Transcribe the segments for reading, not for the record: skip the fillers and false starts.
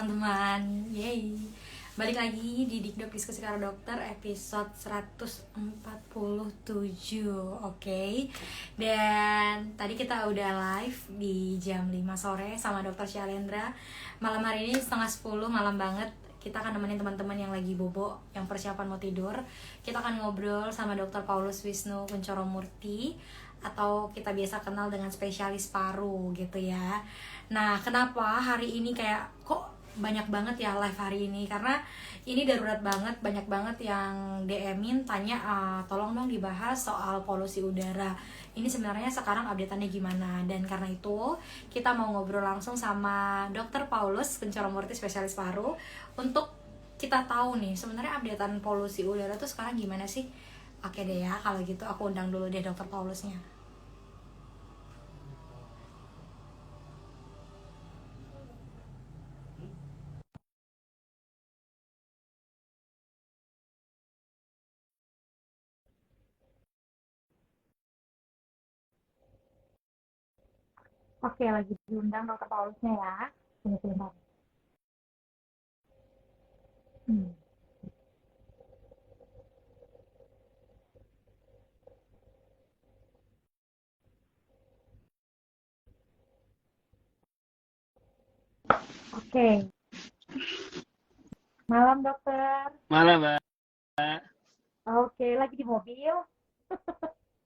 teman-teman. Yeay. Balik lagi di Dikdok Diskusi Karo Dokter episode 147. Oke. Dan tadi kita udah live di jam 5 sore sama Dokter Syalendra. Malam hari ini setengah 10 malam banget. Kita akan nemenin teman-teman yang lagi bobo, yang persiapan mau tidur. Kita akan ngobrol sama Dokter Paulus Wisnu Kunchoromurti, atau kita biasa kenal dengan spesialis paru gitu ya. Nah, kenapa hari ini kayak kok banyak banget ya live hari ini? Karena ini darurat banget, banyak banget yang DM-in tanya, tolong dong dibahas soal polusi udara. Ini sebenarnya sekarang update-annya gimana? Dan karena itu kita mau ngobrol langsung sama Dr. Paulus Kunchoromurti, spesialis paru, untuk kita tahu nih sebenarnya update-an polusi udara tuh sekarang gimana sih? Oke deh ya, kalau gitu aku undang dulu deh Dr. Paulusnya. Oke, lagi diundang Dr. Paulusnya ya. Tunggu sebentar. Hmm. Oke, malam dokter. Malam, Mbak. Oke, lagi di mobil.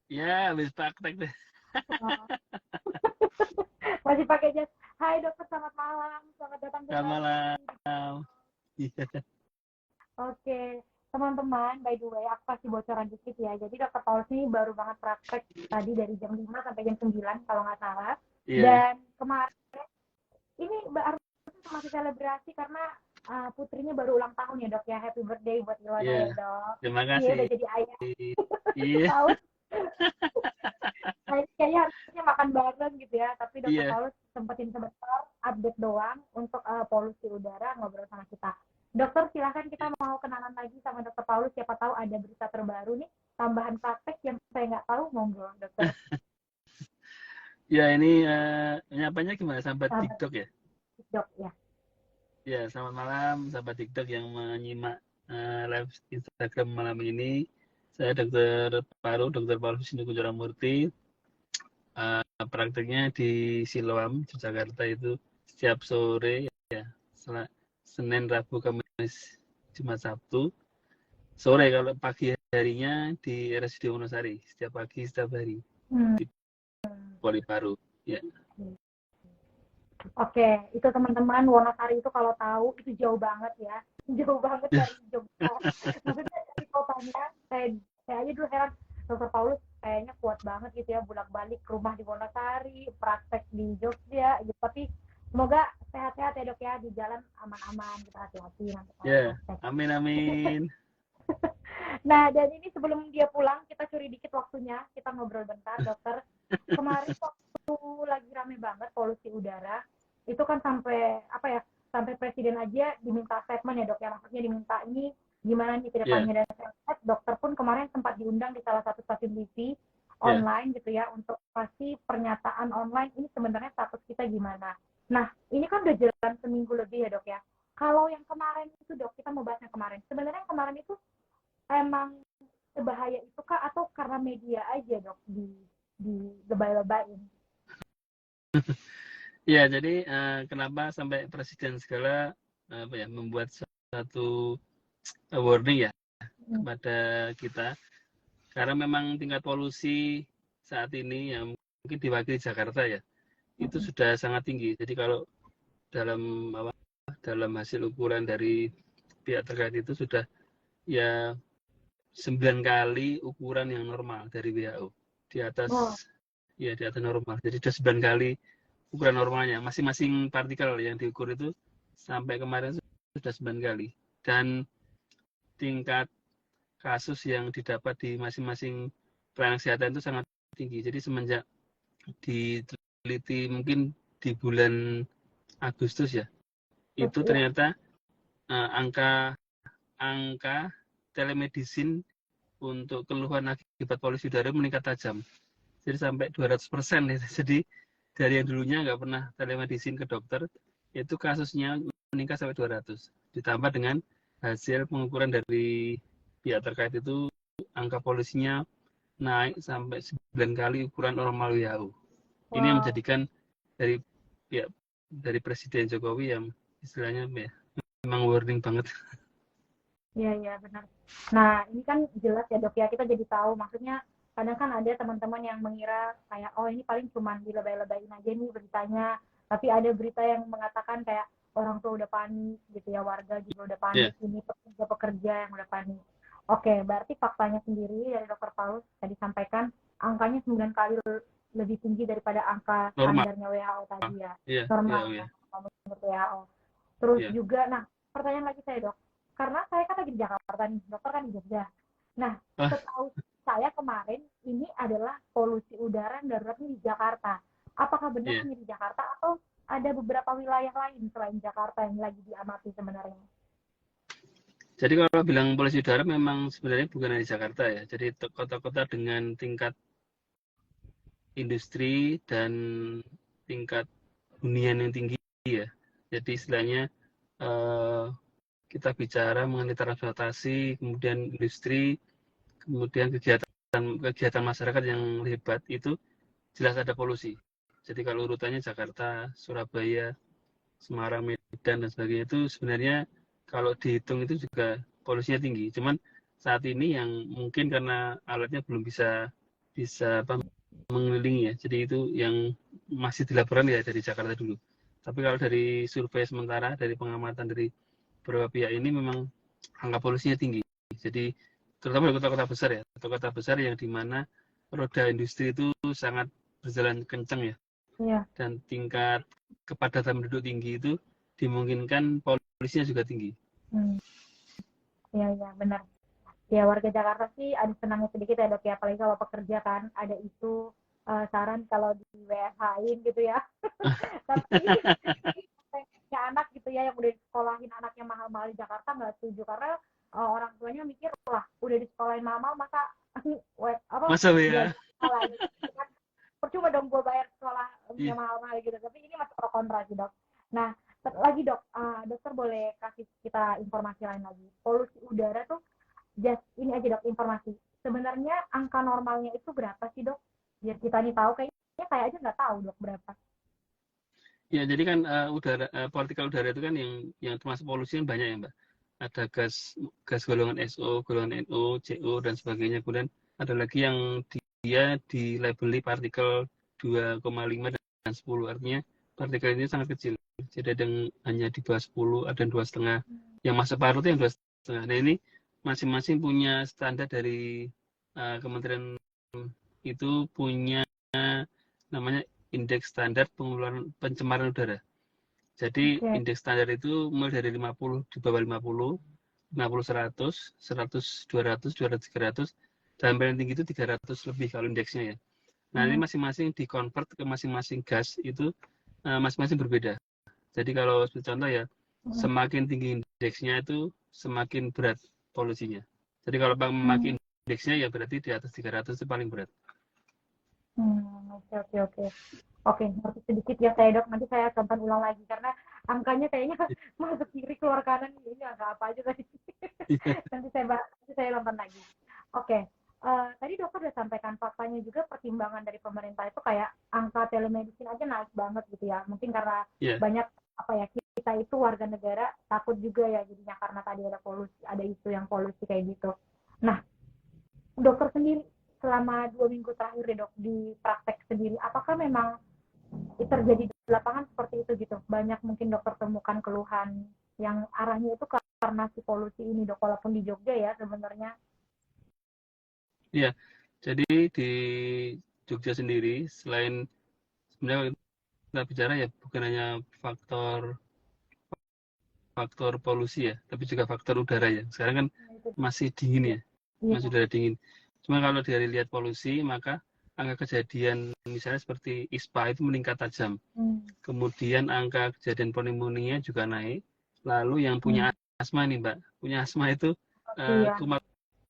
Ya, habis praktek deh. Oh. Masih pakai jas. Hai dokter, selamat malam. Selamat datang Selamat kembali. malam. Iya. Oke, teman-teman, by the way, aku kasih bocoran dikit ya. Jadi dokter Paulus ini baru banget praktek tadi dari jam 5 sampai jam 9 kalau nggak salah. Iya. Dan kemarin ini baru masih selebrasi karena putrinya baru ulang tahun ya dok ya. Happy birthday buat Ilona Iya. ya dok. Terima Iya kasih. udah jadi ayah. Iya. Tahu. Kayaknya harusnya makan bareng gitu ya. Tapi dokter Iya. Paulus sempetin sebentar update doang untuk polusi udara, ngobrol sama kita. Dokter silahkan, kita mau kenalan lagi sama dokter Paulus. Siapa tahu ada berita terbaru nih, tambahan praktek yang saya nggak tahu, monggo dokter. Ya, ini nyapanya gimana? Sahabat Sahabat TikTok ya? dok ya. Ya, selamat malam sahabat TikTok yang menyimak live Instagram malam ini. Saya Dokter Paru, Dokter Paulus Wisnu Kunchoromurti. Prakteknya di Siloam, Yogyakarta itu setiap sore ya. Senin, Rabu, Kamis, Jumat, Sabtu. Sore, kalau pagi harinya di RSUD Wonosari, setiap pagi setiap hari di Poli Paru ya. Oke, itu teman-teman, Wonosari itu kalau tahu itu jauh banget ya, jauh banget dari Jogja. Maksudnya dari kotanya, saya aja dulu heran, dokter Paulus kayaknya kuat banget gitu ya, bolak-balik ke rumah di Wonosari, praktek di Jogja gitu. Tapi semoga sehat-sehat ya dok ya, di jalan aman-aman, kita hati-hati nanti kalau Ya, praktek. amin amin. Nah, dan ini sebelum dia pulang, kita curi dikit waktunya, kita ngobrol bentar dokter. Kemarin waktu lagi rame banget polusi udara, itu kan sampai apa ya, sampai presiden aja diminta statement ya dok ya, maksudnya diminta ini gimana nih ke Ya, depannya. Dan dokter pun kemarin sempat diundang di salah satu stasiun TV ya. online gitu ya, untuk kasih pernyataan online ini sebenarnya status kita gimana. Nah, ini kan udah jalan seminggu lebih ya dok ya. Kalau yang kemarin itu dok, kita mau bahas yang kemarin. Sebenarnya yang kemarin itu emang sebahaya itu kah, atau karena media aja dok di lebay-lebayin? Ya, jadi kenapa sampai presiden segala apa ya membuat satu warning ya kepada kita, karena memang tingkat polusi saat ini yang mungkin diwakili Jakarta ya, itu sudah sangat tinggi. Jadi kalau dalam hasil ukuran dari pihak terkait itu sudah ya 9 kali ukuran yang normal dari WHO, di atas ya di atas normal. Jadi sudah 9 kali ukuran normalnya. Masing-masing partikel yang diukur itu sampai kemarin sudah 9 kali. Dan tingkat kasus yang didapat di masing-masing pelayanan kesehatan itu sangat tinggi. Jadi semenjak diteliti mungkin di bulan Agustus ya, itu ternyata angka telemedicine untuk keluhan akibat polusi udara meningkat tajam. Jadi sampai 200%. Jadi dari yang dulunya nggak pernah telemedicine ke dokter, itu kasusnya meningkat sampai 200. Ditambah dengan hasil pengukuran dari pihak terkait itu, angka polusinya naik sampai 9 kali ukuran normal WHO. Ini yang menjadikan dari pihak dari Presiden Jokowi yang istilahnya ya, memang warning banget. Iya benar. Nah ini kan jelas ya dok ya, kita jadi tahu, maksudnya kadang kan ada teman-teman yang mengira kayak oh ini paling cuma dilebay-lebayin aja nih beritanya, tapi ada berita yang mengatakan kayak orang tua udah panik gitu ya, warga juga udah panik, ini pekerja-pekerja yang udah panik. Oke, berarti faktanya sendiri dari dokter Paulus tadi sampaikan angkanya 9 kali lebih tinggi daripada angka Normal. standarnya WHO tadi ya, Yeah, normal yeah, ya, menurut WHO. Terus yeah. juga, nah pertanyaan lagi saya dok, karena saya kan lagi di Jakarta nih, dokter kan di Jogja. Nah, setahu saya kemarin ini adalah polusi udara darurat di Jakarta. Apakah benar hanya di Jakarta atau ada beberapa wilayah lain selain Jakarta yang lagi diamati sebenarnya? Jadi kalau bilang polusi udara memang sebenarnya bukan hanya di Jakarta ya. Jadi kota-kota dengan tingkat industri dan tingkat hunian yang tinggi ya. Jadi istilahnya kita bicara mengenai transportasi, kemudian industri, kemudian kegiatan masyarakat yang hebat itu jelas ada polusi. Jadi kalau urutannya Jakarta, Surabaya, Semarang, Medan dan sebagainya itu sebenarnya kalau dihitung itu juga polusinya tinggi. Cuman saat ini yang mungkin karena alatnya belum bisa mengelilingi ya. Jadi itu yang masih dilaporkan ya dari Jakarta dulu. Tapi kalau dari survei sementara, dari pengamatan dari beberapa pihak ini memang angka polusinya tinggi. Jadi terutama di kota-kota besar ya, kota-kota besar yang dimana roda industri itu sangat berjalan kencang ya. Iya. Dan tingkat kepadatan penduduk tinggi itu dimungkinkan polusinya juga tinggi. Iya benar. Ya warga Jakarta sih ada senangnya sedikit ya dok ya, apalagi kalau pekerja kan ada isu saran kalau di WFH-in gitu ya. Tapi anak gitu ya yang udah disekolahin anaknya mahal-mahal di Jakarta nggak setuju karena orang tuanya mikir wah udah disekolahin mahal-mahal masa ya lagi kan, percuma dong gue bayar sekolah mahal-mahal gitu. Tapi ini masih pro kontra sih dok. Nah lagi dok, dokter boleh kasih kita informasi lain lagi, polusi udara tuh just ini aja dok informasi, sebenarnya angka normalnya itu berapa sih dok, biar kita nih tahu, kayaknya saya aja nggak tahu dok berapa. Ya, jadi kan partikel udara itu kan yang termasuk polusi kan banyak ya, Mbak. Ada gas golongan SO, golongan NO, CO dan sebagainya. Kemudian ada lagi yang dia dilabeli partikel 2,5 dan 10. Artinya partikel ini sangat kecil. Jadi ada yang hanya di bawah 10, ada yang 2,5. Yang masuk paru itu yang 2,5. Nah, ini masing-masing punya standar dari Kementerian itu punya namanya indeks standar pengeluaran pencemaran udara. Jadi indeks standar itu mulai dari 50, di bawah 50, 100, 100, 200, 200, 300, dan paling tinggi itu 300 lebih kalau indeksnya ya. Nah ini masing-masing di-convert ke masing-masing gas itu masing-masing berbeda. Jadi kalau contoh ya, semakin tinggi indeksnya itu semakin berat polusinya. Jadi kalau memakai indeksnya ya berarti di atas 300 itu paling berat. Oke, ngerti sedikit ya saya dok. Nanti saya tonton ulang lagi karena angkanya kayaknya masuk kiri keluar kanan ini angka apa aja tadi. nanti saya nonton lagi. Oke, tadi dokter udah sampaikan faktanya juga, pertimbangan dari pemerintah itu kayak angka telemedicine aja naik banget gitu ya. Mungkin karena banyak kita itu warga negara takut juga ya jadinya karena tadi ada polusi, ada isu yang polusi kayak gitu. Nah, dokter sendiri selama 2 minggu terakhir deh dok di praktek sendiri, apakah memang terjadi di lapangan seperti itu gitu? Banyak mungkin dokter temukan keluhan yang arahnya itu karena si polusi ini dok, walaupun di Jogja ya sebenarnya. Iya, jadi di Jogja sendiri selain sebenarnya kita bicara ya bukan hanya faktor polusi ya, tapi juga faktor udara ya. Sekarang kan masih dingin ya, masih udara dingin. Cuma kalau dari lihat polusi, maka angka kejadian misalnya seperti ISPA itu meningkat tajam. Kemudian angka kejadian pneumonia juga naik. Lalu yang punya asma nih Mbak, punya asma itu kumat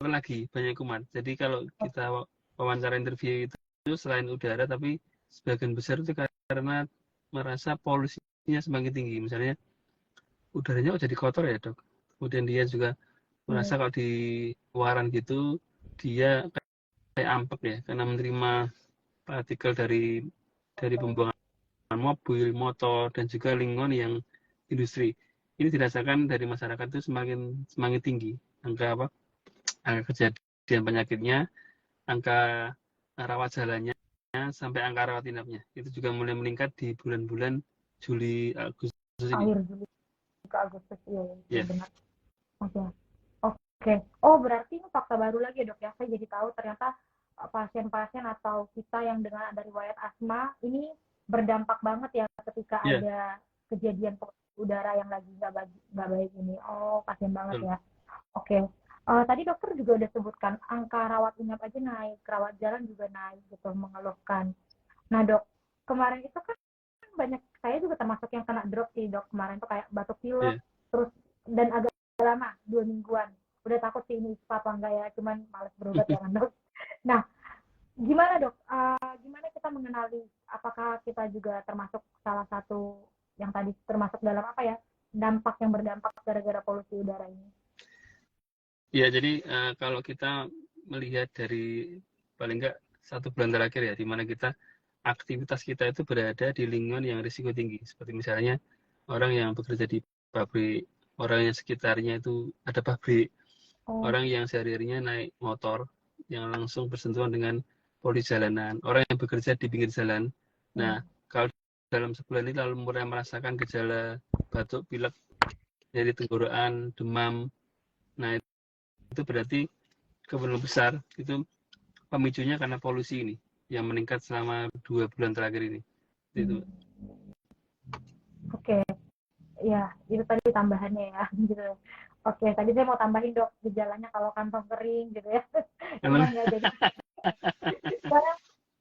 lagi, banyak kumat. Jadi kalau kita wawancara interview itu selain udara, tapi sebagian besar itu karena merasa polusinya semakin tinggi. Misalnya udaranya jadi kotor ya dok. Kemudian dia juga merasa kalau di luaran gitu dia kayak ampek ya, karena menerima partikel dari pembuangan mobil, motor, dan juga lingkungan yang industri. Ini dirasakan dari masyarakat itu semakin tinggi angka kejadian penyakitnya, angka rawat jalannya, sampai angka rawat inapnya. Itu juga mulai meningkat di bulan-bulan Juli, Agustus ini. Akhir Juli ke Agustus, iya benar. Oke. Oh, berarti ini fakta baru lagi ya dok ya. Saya jadi tahu ternyata pasien-pasien atau kita yang dengan ada riwayat asma ini berdampak banget ya ketika ada kejadian udara yang lagi nggak baik ini. Oh, pasien banget ya. Oke. Tadi dokter juga udah sebutkan angka rawat inap aja naik, rawat jalan juga naik gitu, mengeluhkan. Nah dok, kemarin itu kan banyak, saya juga termasuk yang kena drop sih dok kemarin tuh, kayak batuk pilek, terus dan agak lama 2 mingguan. Udah takut sih ini ispa apa enggak ya, cuman males berobat ya kan dok. Nah, gimana dok? Gimana kita mengenali apakah kita juga termasuk salah satu yang tadi termasuk dalam apa ya, dampak yang berdampak gara-gara polusi udara ini? Ya, jadi kalau kita melihat dari paling enggak 1 bulan terakhir ya, di mana aktivitas kita itu berada di lingkungan yang risiko tinggi. Seperti misalnya orang yang bekerja di pabrik, orang yang sekitarnya itu ada pabrik, orang yang sehari-harinya naik motor, yang langsung bersentuhan dengan polusi jalanan, orang yang bekerja di pinggir jalan. Nah, kalau dalam sebulan ini lalu mulai merasakan gejala batuk, pilek, nyeri tenggorokan, demam, nah itu berarti kemungkinan besar itu pemicunya karena polusi ini yang meningkat selama 2 bulan terakhir ini. Itu. Oke. Ya, itu tadi tambahannya ya gitu. Oke, tadi saya mau tambahin dok, gejalanya kalau kantong kering gitu ya. Cuman nggak jadi. Karena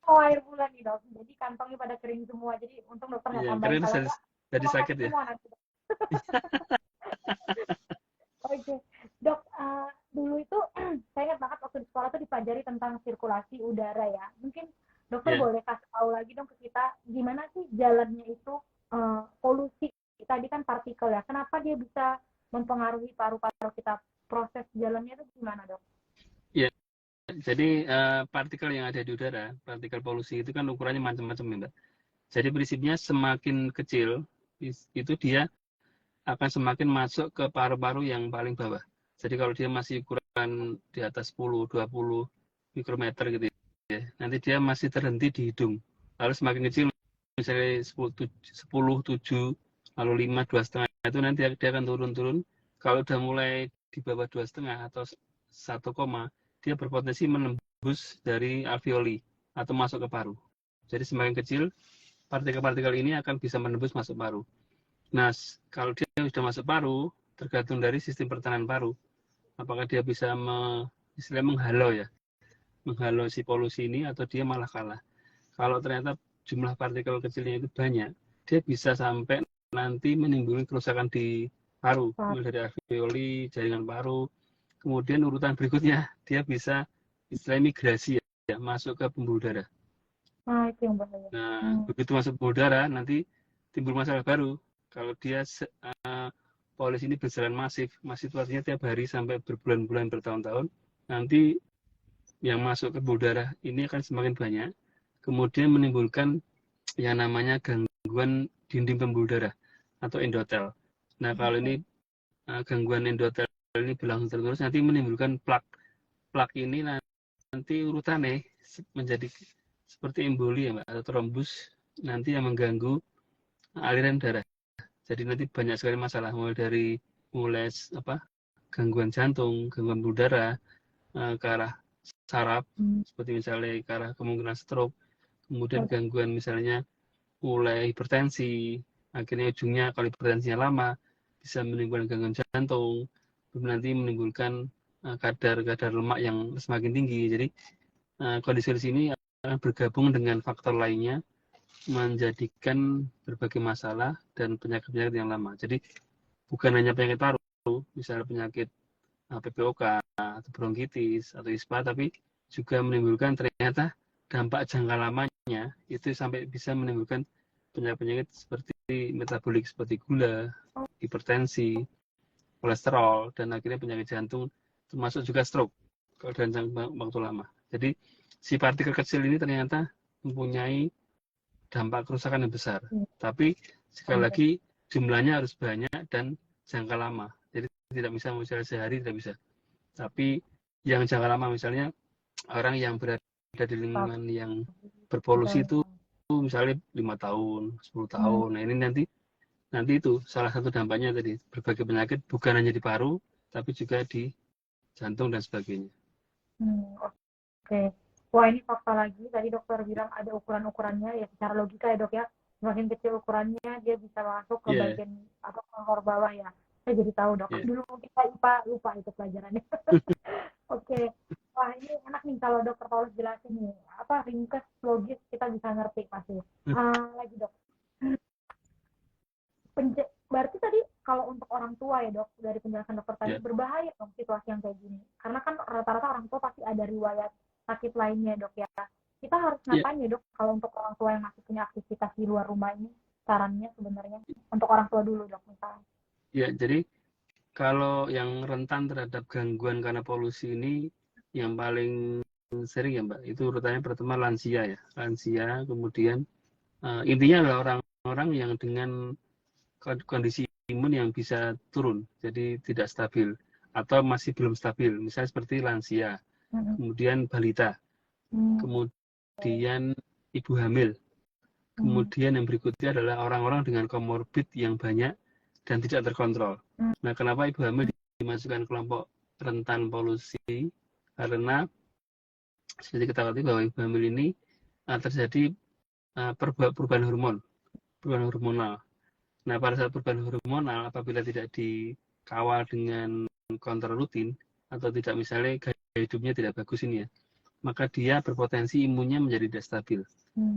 mau air bulan nih dok, jadi kantongnya pada kering semua. Jadi untung dokter nggak tambahin, kalau nggak jadi sakit ya. Oke, dok, dulu itu saya ingat banget waktu di sekolah tuh dipelajari tentang sirkulasi udara ya. Mungkin dokter boleh kasih tahu lagi dong ke kita gimana sih jalannya itu polusi tadi kan partikel ya. Kenapa dia bisa mempengaruhi paru-paru kita? Proses jalannya itu gimana dok? Ya, jadi partikel yang ada di udara, partikel polusi itu kan ukurannya macam-macam ya mbak. Jadi prinsipnya semakin kecil itu dia akan semakin masuk ke paru-paru yang paling bawah. Jadi kalau dia masih ukuran di atas 10-20 mikrometer gitu ya, nanti dia masih terhenti di hidung. Lalu semakin kecil, misalnya 10-7, lalu 5, 2,5, itu nanti dia akan turun-turun. Kalau udah mulai di bawah 2,5 atau 1, dia berpotensi menembus dari alveoli atau masuk ke paru. Jadi semakin kecil, partikel-partikel ini akan bisa menembus masuk paru. Nah, kalau dia sudah masuk paru, tergantung dari sistem pertahanan paru. Apakah dia bisa menghalau si polusi ini, atau dia malah kalah. Kalau ternyata jumlah partikel kecilnya itu banyak, dia bisa sampai nanti menimbulkan kerusakan di paru, mulai dari alveoli, jaringan paru. Kemudian urutan berikutnya, dia bisa istilahnya migrasi ya, masuk ke pembuluh darah. Nah, itu yang bahaya. Nah, begitu masuk pembuluh darah, nanti timbul masalah baru. Kalau dia polusi ini berjalan masif artinya tiap hari sampai berbulan-bulan, bertahun-tahun, nanti yang masuk ke pembuluh darah ini akan semakin banyak, kemudian menimbulkan yang namanya gangguan dinding pembuluh darah atau endotel. Nah, kalau ini gangguan endotel ini berlangsung terus, nanti menimbulkan plak. Plak ini nanti urutannya menjadi seperti emboli ya Mbak, atau trombus, nanti yang mengganggu aliran darah. Jadi nanti banyak sekali masalah, mulai gangguan jantung, gangguan pembuluh darah, ke arah saraf, seperti misalnya ke arah kemungkinan stroke, kemudian gangguan misalnya mulai hipertensi, akhirnya ujungnya kalau hipertensinya lama bisa menimbulkan gangguan jantung, nanti menimbulkan kadar lemak yang semakin tinggi. Jadi kondisi ini akan bergabung dengan faktor lainnya, menjadikan berbagai masalah dan penyakit-penyakit yang lama. Jadi bukan hanya penyakit paru, misalnya penyakit PPOK atau bronkitis atau ispa, tapi juga menimbulkan ternyata dampak jangka lamanya itu sampai bisa menimbulkan penyakit-penyakit seperti metabolik seperti gula, hipertensi, kolesterol, dan akhirnya penyakit jantung, termasuk juga stroke kalau dalam jangka waktu lama. Jadi si partikel kecil ini ternyata mempunyai dampak kerusakan yang besar. Tapi sekali lagi jumlahnya harus banyak dan jangka lama. Jadi tidak bisa misalnya sehari tidak bisa. Tapi yang jangka lama misalnya orang yang berada di lingkungan yang berpolusi itu misalnya 5 tahun, 10 tahun. Nah ini nanti itu salah satu dampaknya tadi berbagai penyakit bukan hanya di paru tapi juga di jantung dan sebagainya. Oke. Wah, ini fakta lagi. Tadi dokter bilang ada ukuran-ukurannya ya, secara logika ya, Dok ya. Semakin kecil ukurannya dia bisa masuk ke bagian kelompok bawah ya. Saya jadi tahu, Dok. Dulu kita IPA lupa itu pelajarannya. Oke. Wah, ini enak nih kalau Dokter Paulus jelasin nih. Ringkas, logis, kita bisa ngerti pasti. Lagi, Dok. Berarti tadi kalau untuk orang tua ya, Dok, dari penjelasan dokter tadi berbahaya dong situasi yang kayak gini. Karena kan rata-rata orang tua pasti ada riwayat sakit lainnya, Dok ya. Kita harus ngapain ya, Dok, kalau untuk orang tua yang masih punya aktivitas di luar rumah ini? Sarannya sebenarnya untuk orang tua dulu, Dok, misalnya. Ya, jadi kalau yang rentan terhadap gangguan karena polusi ini yang paling sering ya, Mbak, itu urutannya pertama lansia ya. Lansia, kemudian intinya adalah orang-orang yang dengan kondisi imun yang bisa turun, jadi tidak stabil atau masih belum stabil, misalnya seperti lansia, kemudian balita, kemudian ibu hamil, kemudian yang berikutnya adalah orang-orang dengan komorbid yang banyak dan tidak terkontrol. Nah, kenapa ibu hamil dimasukkan kelompok rentan polusi? Karena seperti kita ketahui bahwa ibu hamil ini terjadi perubahan hormonal. Nah, pada saat perubahan hormonal, apabila tidak dikawal dengan kontrol rutin, atau tidak misalnya gaya hidupnya tidak bagus ini ya, maka dia berpotensi imunnya menjadi tidak stabil.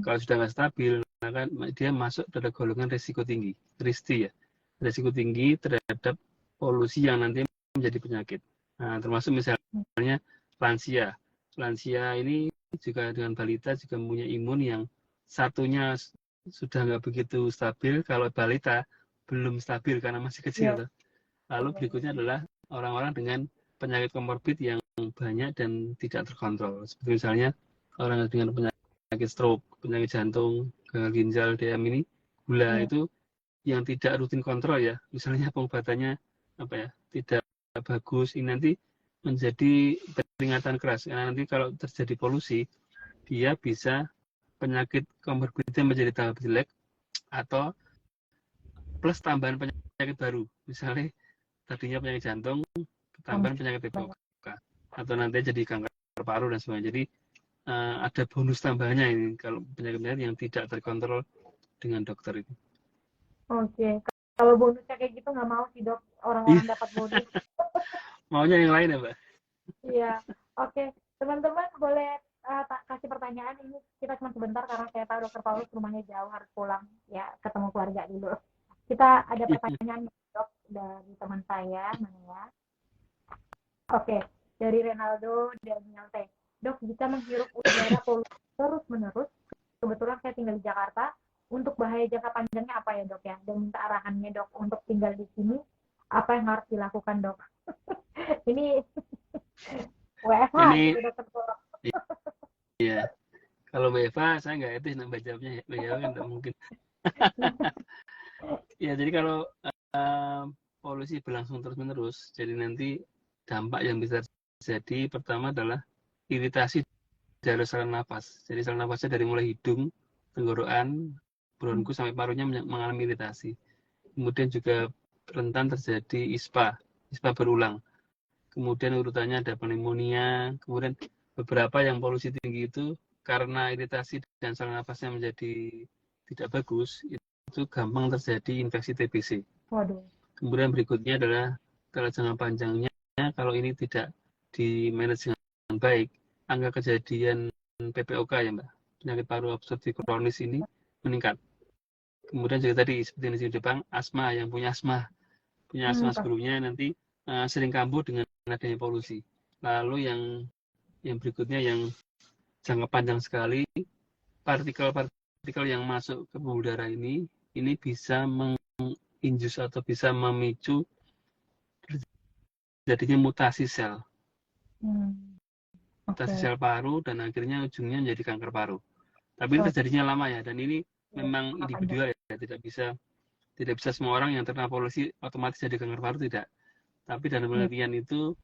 Kalau sudah nggak stabil, maka dia masuk pada golongan risiko tinggi, RISTI ya, risiko tinggi terhadap polusi yang nanti menjadi penyakit. Nah, termasuk misalnya lansia. Lansia ini juga dengan balita juga mempunyai imun yang satunya sudah nggak begitu stabil, kalau balita belum stabil karena masih kecil. Lalu berikutnya adalah orang-orang dengan penyakit komorbid yang banyak dan tidak terkontrol. Seperti misalnya orang dengan penyakit stroke, penyakit jantung, gagal ginjal, DM ini, gula itu yang tidak rutin kontrol ya. Misalnya pengobatannya tidak bagus, ini nanti menjadi peringatan keras. Karena nanti kalau terjadi polusi, dia bisa penyakit komorbidnya menjadi tambah jelek atau plus tambahan penyakit baru, misalnya tadinya penyakit jantung tambahan penyakit PPOK atau nanti jadi kanker paru dan sebagainya. Jadi ada bonus tambahannya ini kalau penyakit yang tidak terkontrol dengan dokter itu. Oke. Kalau bonusnya kayak gitu nggak mau sih, Dok, orang-orang dapat bonus. Maunya yang lain ya, Mbak? Iya. Oke. Teman-teman boleh kasih pertanyaan, ini kita cuma sebentar karena saya tahu Dokter Paulus rumahnya jauh, harus pulang ya, ketemu keluarga dulu. Kita ada pertanyaan, Dok, dari teman saya, mana ya? Oke, dari Renaldo Daniel T. Dok, jika menghirup udara polusi terus-menerus, kebetulan saya tinggal di Jakarta, untuk bahaya jangka panjangnya apa ya, Dok ya? Dan minta arahannya, Dok, untuk tinggal di sini, apa yang harus dilakukan, Dok? Ini WFH gitu, Dokter Paulus. Iya, kalau WFH saya nggak etis nambah jawabnya, ya kan nggak mungkin. Ya, jadi kalau polusi berlangsung terus-menerus, jadi nanti dampak yang bisa terjadi pertama adalah iritasi dari saluran nafas. Jadi saluran nafasnya dari mulai hidung, tenggorokan, bronkus sampai parunya mengalami iritasi. Kemudian juga rentan terjadi ISPA berulang. Kemudian urutannya ada pneumonia, kemudian beberapa yang polusi tinggi itu karena iritasi dan saluran nafasnya menjadi tidak bagus, itu gampang terjadi infeksi TBC. Waduh. Kemudian berikutnya adalah kalau jangka panjangnya, kalau ini tidak di-manage dengan baik, angka kejadian PPOK ya Mbak, penyakit paru obstruktif kronis ini meningkat. Kemudian juga tadi seperti di Jepang, asma, yang punya asma sebelumnya nanti sering kambuh dengan adanya polusi. Lalu yang berikutnya yang jangka panjang sekali, partikel-partikel yang masuk ke pembuluh darah ini ini bisa menginjus atau bisa memicu terjadinya mutasi sel. Mutasi sel paru dan akhirnya ujungnya menjadi kanker paru. Tapi ini terjadinya lama ya, dan ini memang individual ya, tidak bisa semua orang yang terkena polusi otomatis jadi kanker paru, tidak. Tapi dalam penelitian itu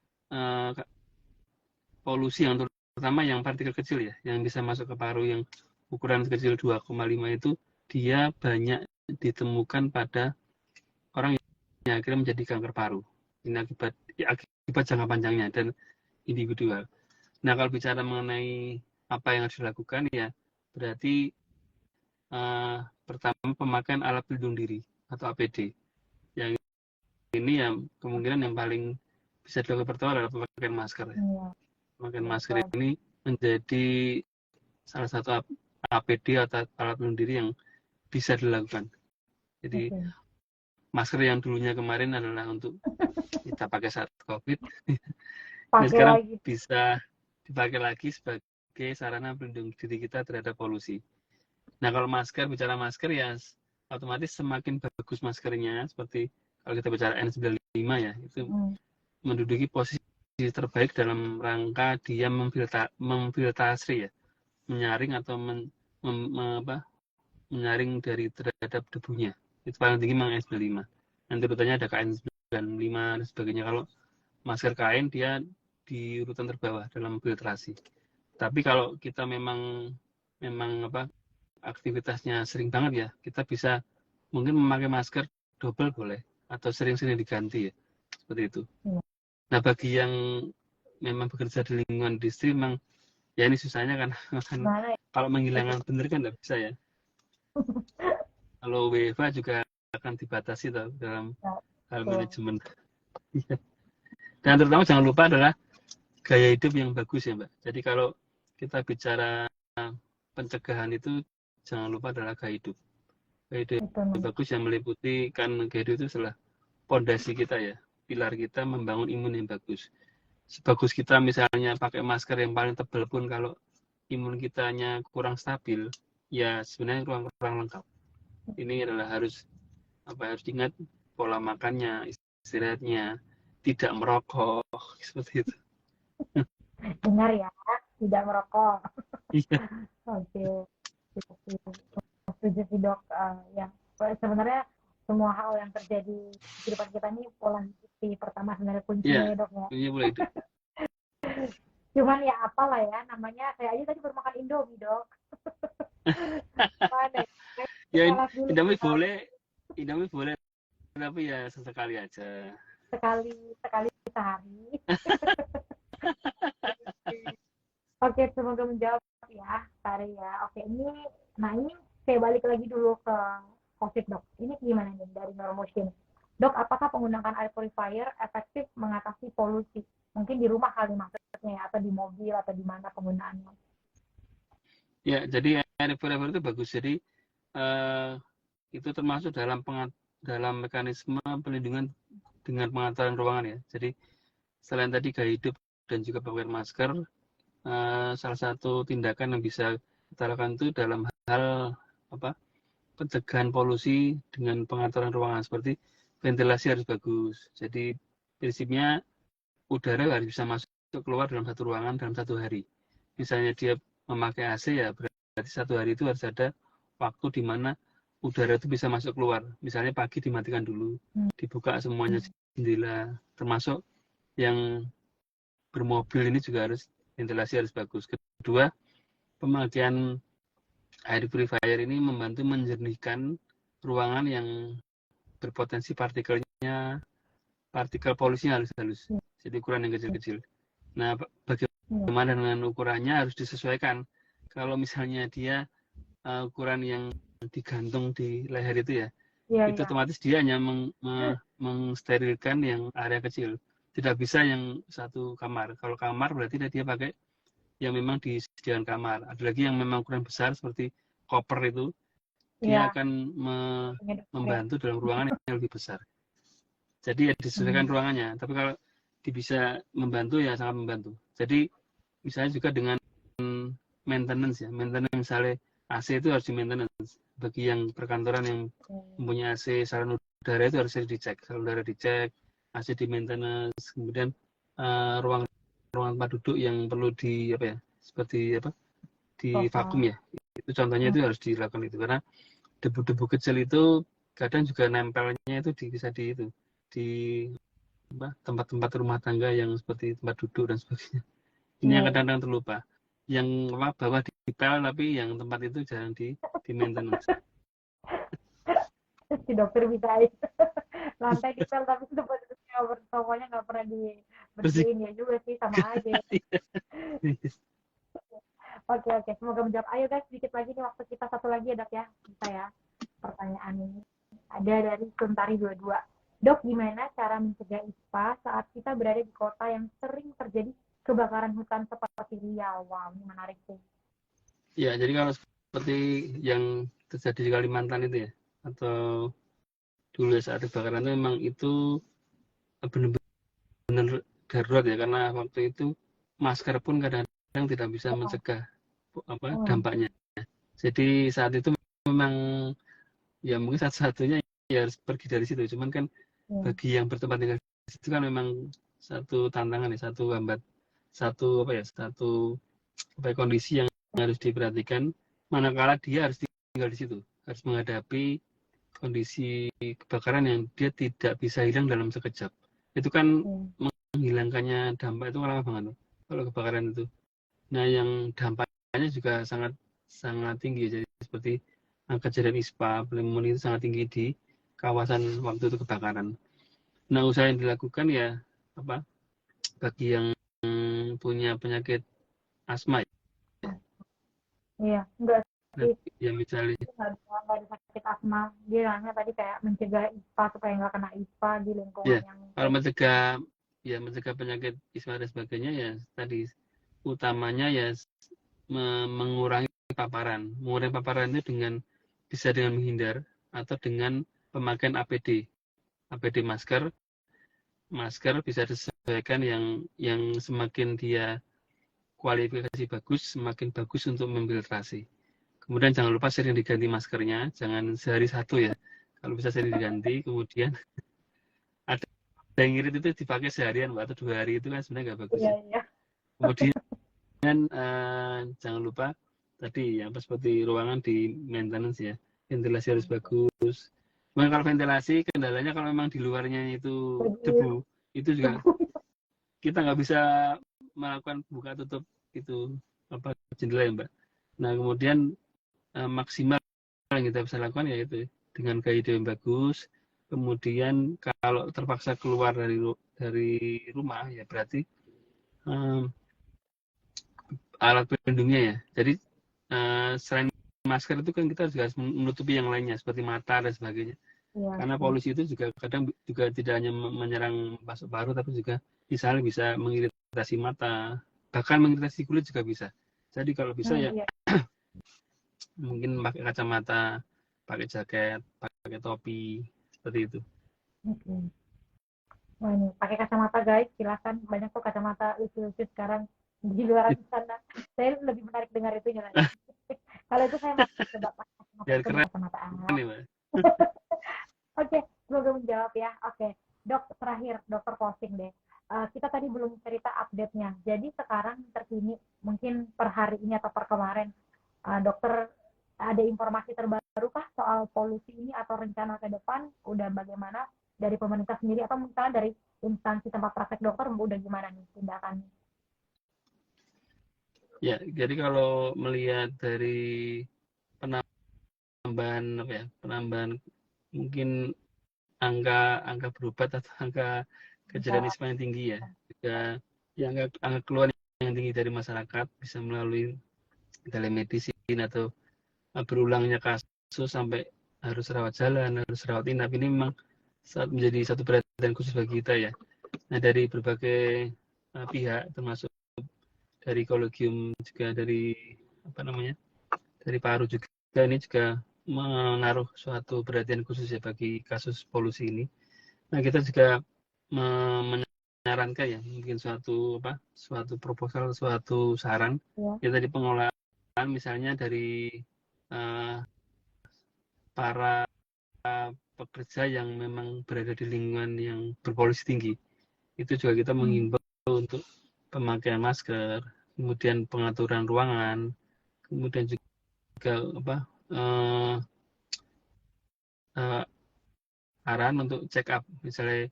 polusi yang terutama yang partikel kecil ya, yang bisa masuk ke paru yang ukuran kecil 2,5 itu dia banyak ditemukan pada orang yang akhirnya menjadi kanker paru. Ini akibat jangka panjangnya dan individual. Nah, kalau bicara mengenai apa yang harus dilakukan ya berarti pertama pemakaian alat pelindung diri atau APD. Yang ini ya kemungkinan yang paling bisa dilakukan pertama adalah pemakaian masker. Ya. Pemakaian masker ini menjadi salah satu APD atau alat pelindung diri yang bisa dilakukan. Jadi masker yang dulunya kemarin adalah untuk kita pakai saat COVID, ini sekarang bisa dipakai lagi sebagai sarana pelindung diri kita terhadap polusi. Nah, kalau bicara masker ya otomatis semakin bagus maskernya, seperti kalau kita bicara N95 ya, itu menduduki posisi terbaik dalam rangka dia memfiltrasi ya, menyaring atau menyaring terhadap debunya. Itu paling tinggi memang N95. Nanti urutannya ada KN95 dan sebagainya. Kalau masker kain dia di urutan terbawah dalam filtrasi. Tapi kalau kita memang aktivitasnya sering banget ya, kita bisa mungkin memakai masker double boleh atau sering-sering diganti ya, seperti itu. Nah, bagi yang memang bekerja di lingkungan industri memang ya ini susahnya kan kalau menghilangkan bener kan nggak bisa ya. Kalau WFA juga akan dibatasi dalam hal manajemen. Dan terutama jangan lupa adalah gaya hidup yang bagus ya Mbak. Jadi kalau kita bicara pencegahan itu jangan lupa adalah gaya hidup. Gaya hidup yang bagus yang meliputi kan gaya hidup itu adalah pondasi kita ya, pilar kita membangun imun yang bagus. Sebagus kita misalnya pakai masker yang paling tebal pun kalau imun kitanya kurang stabil, ya sebenarnya kurang lengkap. Ini adalah harus diingat pola makannya, istirahatnya, tidak merokok, seperti itu. Dengar ya, tidak merokok. Iya. Oke. Setuju sih dok. Ya sebenarnya semua hal yang terjadi di kehidupan kita ini pola hidup pertama sebenarnya kuncinya ya dok ya. Iya boleh hidup. Cuman ya apalah ya namanya, saya aja tadi baru makan Indomie dok. Mana? Ya Indomie boleh, tapi ya sesekali aja. Sekali sehari. Oke, semoga menjawab ya, Sari ya. Oke, ini saya balik lagi dulu ke COVID dok. Ini gimana nih dari NeuroMotion? Dok, apakah penggunaan air purifier efektif mengatasi polusi? Mungkin di rumah kali maksudnya ya, atau di mobil atau di mana penggunaannya? Ya, jadi air purifier itu bagus. Jadi itu termasuk dalam mekanisme pelindungan dengan pengaturan ruangan ya. Jadi selain tadi gaya hidup dan juga pakai masker, salah satu tindakan yang bisa kita lakukan itu dalam hal pencegahan polusi dengan pengaturan ruangan, seperti ventilasi harus bagus. Jadi prinsipnya udara harus bisa masuk keluar dalam satu ruangan dalam satu hari. Misalnya dia memakai AC ya berarti satu hari itu harus ada waktu di mana udara itu bisa masuk keluar. Misalnya pagi dimatikan dulu, dibuka semuanya jendela, termasuk yang bermobil ini juga ventilasi harus bagus. Kedua, pemakaian air purifier ini membantu menjernihkan ruangan yang berpotensi partikel polusinya halus-halus. Jadi ukuran yang kecil-kecil. Nah, bagaimana dengan ukurannya harus disesuaikan. Kalau misalnya dia ukuran yang digantung di leher itu ya, itu otomatis dia hanya mengsterilkan yang area kecil. Tidak bisa yang satu kamar. Kalau kamar berarti dia pakai yang memang disediakan kamar. Ada lagi yang memang ukuran besar seperti koper itu, dia akan membantu dalam ruangan yang lebih besar. Jadi ya disesuaikan ruangannya. Tapi kalau bisa membantu ya sangat membantu. Jadi misalnya juga dengan maintenance ya, maintenance misalnya AC itu harus di maintenance. Bagi yang perkantoran yang mempunyai AC saluran udara itu harus dicek, saluran udara dicek, AC di maintenance, kemudian ruang tempat duduk yang perlu di apa ya, seperti apa, di vakum ya. Itu contohnya itu harus dilakukan itu, karena debu-debu kecil itu kadang juga nempelnya itu bisa di itu di tempat-tempat rumah tangga yang seperti tempat duduk dan sebagainya. Ini yang kadang-kadang terlupa. Yang bawah dipel tapi yang tempat itu jarang di maintenance. Si dokter bisa lantai dipel tapi tempat duduknya tokonya nggak pernah dibersihin ya juga sih, sama aja. Oke, semoga menjawab. Ayo guys, sedikit lagi nih waktu kita, satu lagi ya Dok ya, bisa ya pertanyaan ini. Ada dari Suntari 22. Dok, gimana cara mencegah ISPA saat kita berada di kota yang sering terjadi kebakaran hutan seperti Riau? Wow, ini menarik sih. Ya, jadi kalau seperti yang terjadi di Kalimantan itu ya, atau dulu saat kebakaran itu memang itu benar-benar darurat ya, karena waktu itu masker pun kadang-kadang tidak bisa mencegah dampaknya. Jadi saat itu memang ya mungkin satu-satunya ya harus pergi dari situ. Cuman kan bagi yang bertempat tinggal di situ kan memang satu tantangan ya, satu kondisi yang harus diperhatikan, manakala dia harus tinggal di situ, harus menghadapi kondisi kebakaran yang dia tidak bisa hilang dalam sekejap. Itu kan menghilangkannya dampak itu lama banget kalau kebakaran itu. Nah, yang dampaknya juga sangat tinggi, jadi seperti kejadian ISPA, pneumonia itu sangat tinggi di kawasan waktu itu kebakaran. Nah, usaha yang dilakukan ya bagi yang punya penyakit asma ya, enggak sih, ya misalnya nggak ada sakit asma, dia nanya tadi kayak mencegah ISPA supaya nggak kena ISPA di lingkungan yang kalau mencegah penyakit ISPA dan sebagainya ya tadi utamanya ya mengurangi paparan itu bisa dengan menghindar atau dengan pemakaian APD masker bisa disesuaikan yang semakin dia kualifikasi bagus, semakin bagus untuk memfiltrasi. Kemudian jangan lupa sering diganti maskernya, jangan sehari satu ya. Kalau bisa sering diganti, kemudian ada yang ngirit itu dipakai seharian atau 2 hari itu kan sebenarnya nggak bagus ya. Kemudian jangan lupa tadi yang seperti ruangan di maintenance ya, ventilasi harus bagus. Kemudian kalau ventilasi kendalanya kalau memang di luarnya itu debu, itu juga kita nggak bisa melakukan buka tutup itu jendela ya Mbak. Nah kemudian maksimal yang kita bisa lakukan yaitu dengan gaya hidup yang bagus. Kemudian kalau terpaksa keluar dari rumah ya berarti alat pelindungnya ya. Jadi selain masker itu kan kita juga harus menutupi yang lainnya seperti mata dan sebagainya. Karena polusi itu juga kadang juga tidak hanya menyerang paru tapi juga misalnya bisa mengiritasi mata, bahkan mengiritasi kulit juga bisa. Jadi kalau bisa ya mungkin pakai kacamata, pakai jaket, pakai topi, seperti itu. Wah, ini pakai kacamata guys, silakan, banyak kok kacamata lucu-lucu sekarang di luar sana. Saya lebih menarik dengar itu lagi. Kalau itu saya mau coba pakai kacamata. Oke, semoga menjawab ya. Oke, Dok, terakhir dokter closing deh. Kita tadi belum cerita update-nya. Jadi sekarang terkini mungkin per hari ini atau per kemarin, dokter ada informasi terbaru kah soal polusi ini atau rencana ke depan udah bagaimana dari pemerintah sendiri atau misalnya dari instansi tempat praktek dokter udah gimana nih tindakannya? Ya, jadi kalau melihat dari penambahan mungkin angka berobat atau angka kejadian ISPA yang tinggi ya, juga angka keluhan yang tinggi dari masyarakat bisa melalui telemedicine atau berulangnya kasus sampai harus rawat jalan, harus rawat inap, ini memang menjadi satu perhatian khusus bagi kita ya. Nah dari berbagai pihak termasuk dari kolegium juga dari dari Paru juga ini juga menaruh suatu perhatian khusus ya bagi kasus polusi ini. Nah kita juga menyarankan ya mungkin suatu proposal, suatu saran ya tadi pengolahan misalnya dari uh, para pekerja yang memang berada di lingkungan yang berpolusi tinggi. Itu juga kita menghimbau untuk pemakaian masker, kemudian pengaturan ruangan, kemudian juga arahan untuk check up, misalnya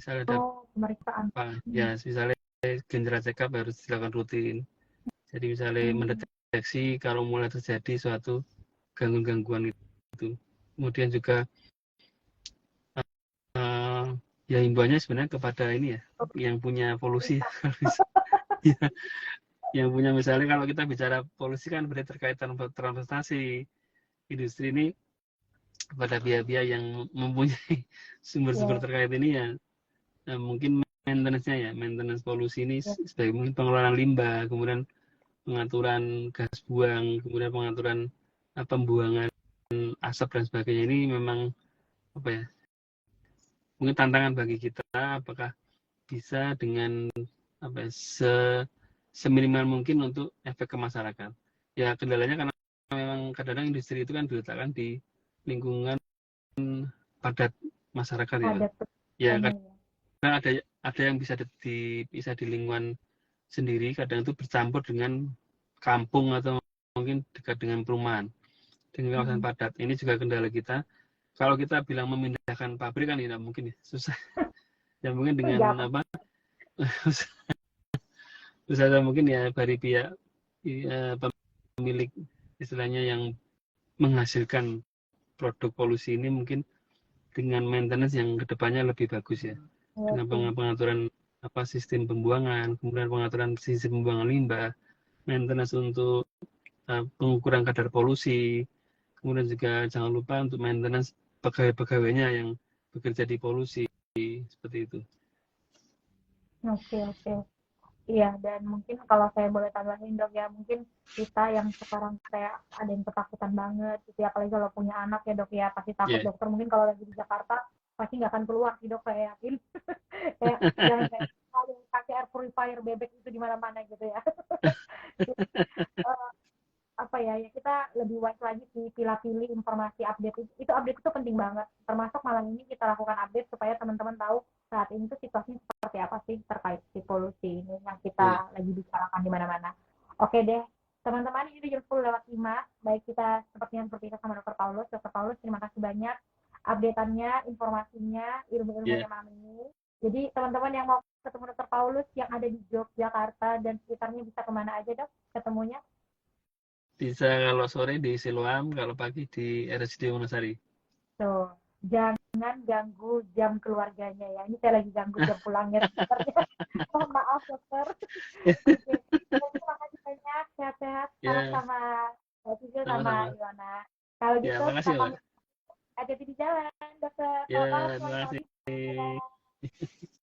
ada pemeriksaan. ya misalnya general check up harus dilakukan rutin. Jadi misalnya mendeteksi kalau mulai terjadi suatu gangguan itu. Kemudian juga ya himbauannya sebenarnya kepada ini ya, yang punya polusi. Ya, yang punya misalnya kalau kita bicara polusi kan berarti terkait transportasi, industri ini, kepada pihak-pihak yang mempunyai sumber-sumber terkait ini ya, mungkin maintenance polusi ini sebagai mungkin pengelolaan limbah, kemudian pengaturan gas buang, kemudian pengaturan pembuangan asap dan sebagainya, ini memang mungkin tantangan bagi kita, apakah bisa dengan seminimal mungkin untuk efek ke masyarakat. Ya kendalanya karena memang kadang-kadang industri itu kan diletakkan di lingkungan padat masyarakat ya. Ya kadang ada yang bisa di lingkungan sendiri, kadang itu bercampur dengan kampung atau mungkin dekat dengan perumahan, dengan kawasan padat. Ini juga kendala kita. Kalau kita bilang memindahkan pabrik kan tidak mungkin ya, susah. Ya mungkin dengan usaha mungkin ya dari pihak pemilik istilahnya yang menghasilkan produk polusi ini, mungkin dengan maintenance yang kedepannya lebih bagus ya, dengan pengaturan sistem pembuangan, kemudian pengaturan sistem pembuangan limbah, maintenance untuk pengukuran kadar polusi, kemudian juga jangan lupa untuk maintenance pegawai-pegawainya yang bekerja di polusi, seperti itu. Oke. Iya, dan mungkin kalau saya boleh tambahin dok ya, mungkin kita yang sekarang kayak ada yang ketakutan banget gitu ya, apalagi kalau punya anak ya dok ya, pasti takut dokter. Mungkin kalau lagi di Jakarta pasti nggak akan keluar sih dok, saya yakin. Kayak jangan kayak pakai air purifier bebek itu di mana-mana gitu ya. Ya kita lebih wise lagi sih, pilih informasi update itu update itu penting banget, termasuk malam ini kita lakukan update supaya teman-teman tahu saat ini tuh situasinya seperti apa sih terkait si polusi ini yang kita lagi bicarakan di mana-mana. Oke deh teman-teman, ini jam 10:05, baik kita seperti sama Dr. Paulus. Terima kasih banyak update-annya, informasinya, ilmu-ilmunya malam ini. Jadi teman-teman yang mau ketemu Dr. Paulus yang ada di Yogyakarta dan sekitarnya bisa kemana aja dok ketemunya? Bisa kalau sore di Siloam, kalau pagi di RSUD Wonosari. Tuh, jangan ganggu jam keluarganya ya. Ini saya lagi ganggu jam pulangnya sebenarnya. Mohon maaf dokter. Oke. Terima kasih banyak, sehat-sehat. Salam sama Cici sama Iwana. Kalau gitu kita pamit. Hati-hati di jalan, dokter. Ya, terima kasih.